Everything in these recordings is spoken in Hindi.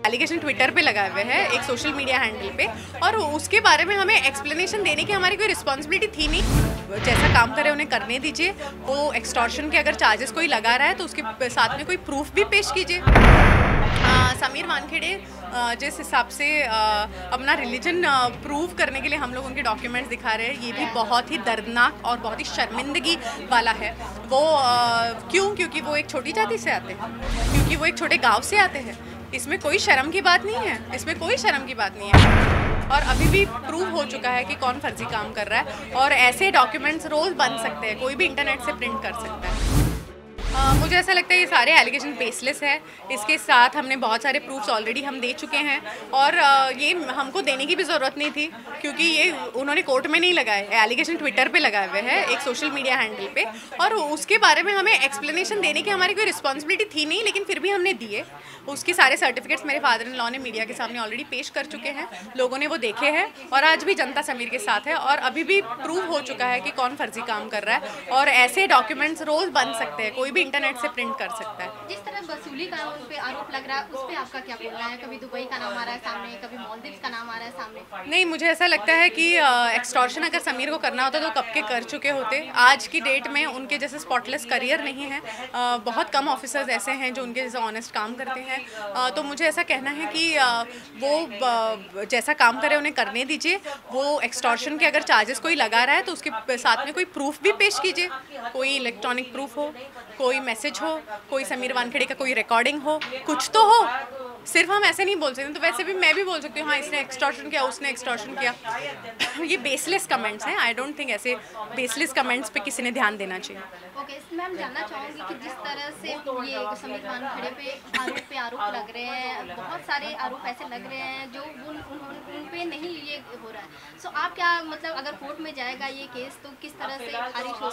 एलिगेशन ट्विटर पे लगाए हुए हैं एक सोशल मीडिया हैंडल पे, और उसके बारे में हमें एक्सप्लेनेशन देने की हमारी कोई रिस्पॉन्सिबिलिटी थी नहीं। जैसा काम करे उन्हें करने दीजिए। वो एक्सटॉर्शन के अगर चार्जेस कोई लगा रहा है तो उसके साथ में कोई प्रूफ भी पेश कीजिए। समीर वानखेड़े जिस हिसाब से अपना रिलीजन प्रूव करने के लिए हम लोग उनके डॉक्यूमेंट्स दिखा रहे हैं, ये भी बहुत ही दर्दनाक और बहुत ही शर्मिंदगी वाला है। वो क्योंकि वो एक छोटी जाति से आते हैं, क्योंकि वो एक छोटे गांव से आते हैं। इसमें कोई शर्म की बात नहीं है, इसमें कोई शर्म की बात नहीं है। और अभी भी प्रूव हो चुका है कि कौन फर्जी काम कर रहा है, और ऐसे डॉक्यूमेंट्स रोज़ बन सकते हैं, कोई भी इंटरनेट से प्रिंट कर सकता है। मुझे ऐसा लगता है ये सारे एलिगेशन बेसलेस है। इसके साथ हमने बहुत सारे प्रूफ्स ऑलरेडी हम दे चुके हैं, और ये हमको देने की भी ज़रूरत नहीं थी, क्योंकि ये उन्होंने कोर्ट में नहीं लगाए, एलिगेशन ट्विटर पे लगाए हुए हैं एक सोशल मीडिया हैंडल पे, और उसके बारे में हमें एक्सप्लेनेशन देने की हमारी कोई रिस्पॉन्सिबिलिटी थी नहीं, लेकिन फिर भी हमने दिए। उसके सारे सर्टिफिकेट्स मेरे फादर इन लॉ ने मीडिया के सामने ऑलरेडी पेश कर चुके हैं, लोगों ने वो देखे हैं, और आज भी जनता समीर के साथ है। और अभी भी प्रूव हो चुका है कि कौन फर्जी काम कर रहा है, और ऐसे डॉक्यूमेंट्स रोज़ बन सकते हैं, कोई भी इंटरनेट से प्रिंट कर सकता है। जिस तरह वसूली का उन पे आरोप लग रहा है, उस पे आपका क्या बोलना है? कभी दुबई का नाम आ रहा है सामने, कभी मालदीव्स का नाम आ रहा है सामने। नहीं, मुझे ऐसा लगता है कि एक्सटॉर्शन अगर समीर को करना होता तो कब के कर चुके होते। आज की डेट में उनके जैसे स्पॉटलेस करियर नहीं है। बहुत कम ऑफिसर्स ऐसे हैं जो उनके जैसे ऑनेस्ट काम करते हैं। तो मुझे ऐसा कहना है कि वो जैसा काम करे उन्हें करने दीजिए। वो एक्सटॉर्शन के अगर चार्जेस कोई लगा रहा है तो उसके साथ में कोई प्रूफ भी पेश कीजिए, कोई इलेक्ट्रॉनिक प्रूफ हो, कोई मैसेज हो, कोई समीर वानखेड़े का कोई रिकॉर्डिंग हो, कुछ तो हो। सिर्फ हम ऐसे नहीं बोल सकते। तो वैसे भी मैं भी बोल सकती हूँ हाँ इसने एक्सटॉर्शन किया, उसने एक्सटॉर्शन किया। ये बेसलेस कमेंट्स हैं। आई डोंट थिंक ऐसे बेसलेस कमेंट्स पे किसी ने ध्यान देना चाहिए। ओके, मैम जानना चाहूँगी कि जिस तरह से ये समीर वानखेड़े पे आरोप लग रहे हैं, बहुत सारे आरोप ऐसे लग रहे हैं जो उन पे नहीं ये हो रहा है। सो आप क्या मतलब अगर कोर्ट में जाएगा ये केस तो किस तरह से खारिज हो?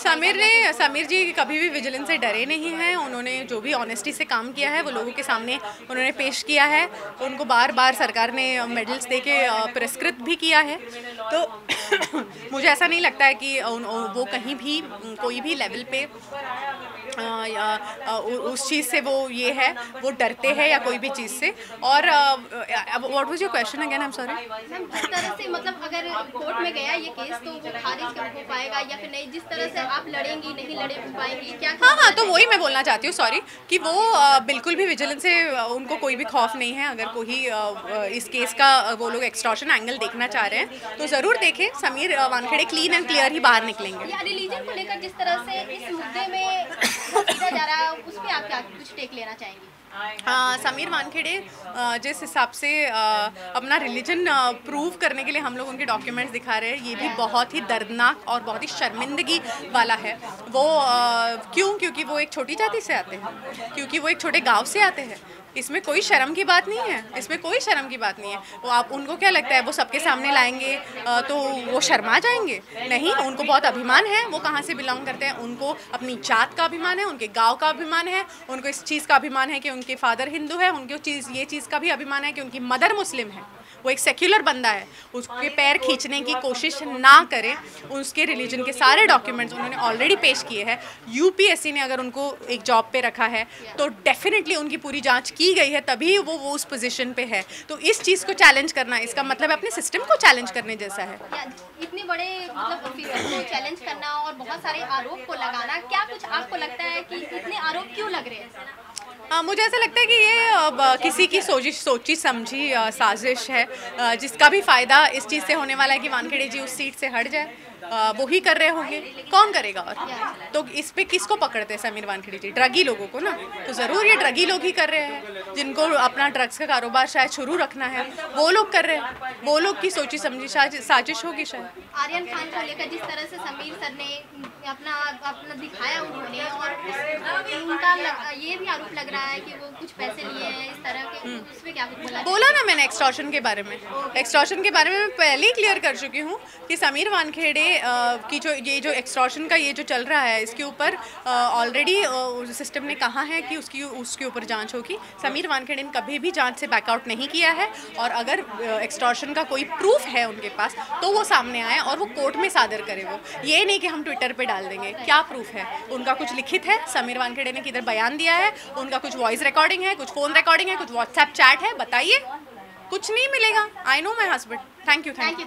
समीर जी कभी भी विजिलेंस से डरे नहीं हैं। उन्होंने जो भी ऑनेस्टी से काम किया है वो लोगों के सामने उन्होंने पेश किया है। उनको बार बार सरकार ने मेडल्स देके पुरस्कृत भी किया है। तो मुझे ऐसा नहीं लगता है कि वो कहीं भी कोई भी लेवल पे उस चीज़ से वो ये है, वो डरते हैं या कोई भी चीज़ से। और what was your question again? I am sorry. Ma'am जिस तरह से मतलब अगर कोर्ट में गया ये केस तो वो खारिज हो पाएगा या फिर नहीं? जिस तरह से आप लड़ेंगी नहीं लड़े पाएंगी क्या? हाँ, तो वही मैं बोलना चाहती हूँ, सॉरी, कि वो बिल्कुल भी विजिलेंस से उनको कोई भी खौफ नहीं है। अगर कोई इस केस का वो लोग एक्सटॉर्शन एंगल देखना चाह रहे हैं तो ज़रूर देखें। Sameer Wankhede clean and clear ही बाहर निकलेंगे। या रिलीजन को लेकर जिस तरह से इस मुद्दे में जा रहा है उस पर आप क्या कुछ टेक लेना चाहेंगी? समीर वानखेड़े जिस हिसाब से अपना रिलीजन प्रूव करने के लिए हम लोग उनके डॉक्यूमेंट्स दिखा रहे हैं, ये भी बहुत ही दर्दनाक और बहुत ही शर्मिंदगी वाला है। वो क्योंकि वो एक छोटी जाति से आते हैं, क्योंकि वो एक छोटे गांव से आते हैं। इसमें कोई शर्म की बात नहीं है, इसमें कोई शर्म की बात नहीं है। वो आप उनको क्या लगता है वो सबके सामने लाएंगे तो वो शर्मा जाएंगे? नहीं, उनको बहुत अभिमान है वो कहाँ से बिलोंग करते हैं। उनको अपनी जात का अभिमान है, उनके गांव का अभिमान है, उनको इस चीज़ का अभिमान है कि उनके फादर हिंदू है, उनको ये चीज़ का भी अभिमान है कि उनकी मदर मुस्लिम है। वो एक सेक्युलर बंदा है, उसके पैर खींचने की कोशिश ना करें। उसके रिलीजन के सारे डॉक्यूमेंट्स उन्होंने ऑलरेडी पेश किए हैं। यूपीएससी ने अगर उनको एक जॉब पे रखा है तो डेफिनेटली उनकी पूरी जांच की गई है, तभी वो उस पोजीशन पे है। तो इस चीज़ को चैलेंज करना, इसका मतलब अपने सिस्टम को चैलेंज करने जैसा है। इतने बड़े मतलब ऑफिसर को चैलेंज करना और बहुत सारे आरोप को लगाना, क्या कुछ आपको लगता है कि इतने आरोप क्यों लग रहे हैं? मुझे ऐसा लगता है कि ये किसी की सोची समझी साजिश है, जिसका भी फ़ायदा इस चीज़ से होने वाला है कि वानखेड़े जी उस सीट से हट जाए। वो ही कर रहे होंगे, कौन करेगा? और तो इस पे किसको पकड़ते हैं समीर वानखेड़े जी? ड्रगी लोगों को ना। तो ज़रूर ये ड्रगी लोग ही कर रहे हैं, जिनको अपना ड्रग्स का कारोबार शायद शुरू रखना है, वो लोग कर रहे हैं। वो लोग की सोची समझी साजिश होगी शायद। आर्यन खान को लेकर जिस तरह से समीर सर ने अपना दिखाया उन्होंने, और उनका ये भी आरोप लग रहा है कि वो कुछ पैसे लिए हैं इस तरह के, उस पर क्या कुछ बोला ना मैंने एक्सटॉर्शन के बारे में। एक्सटॉर्शन के बारे में मैं पहले ही क्लियर कर चुकी हूँ कि समीर वानखेड़े की जो एक्सटॉर्शन का ये जो चल रहा है, इसके ऊपर ऑलरेडी सिस्टम ने कहा है कि उसके ऊपर जांच होगी। समीर वानखेड़े ने कभी भी जांच से बैकआउट नहीं किया है, और अगर एक्सटॉर्शन का कोई प्रूफ है उनके पास तो वो सामने आए और वो कोर्ट में सादर करे। वो ये नहीं कि हम ट्विटर पे डाल देंगे। क्या प्रूफ है? उनका कुछ लिखित है? समीर वानखेड़े ने किधर बयान दिया है? उनका कुछ वॉइस रिकॉर्डिंग है, कुछ फ़ोन रिकॉर्डिंग है, है, कुछ व्हाट्सएप चैट है, बताइए। कुछ नहीं मिलेगा। I know my husband. Thank you. Thank you.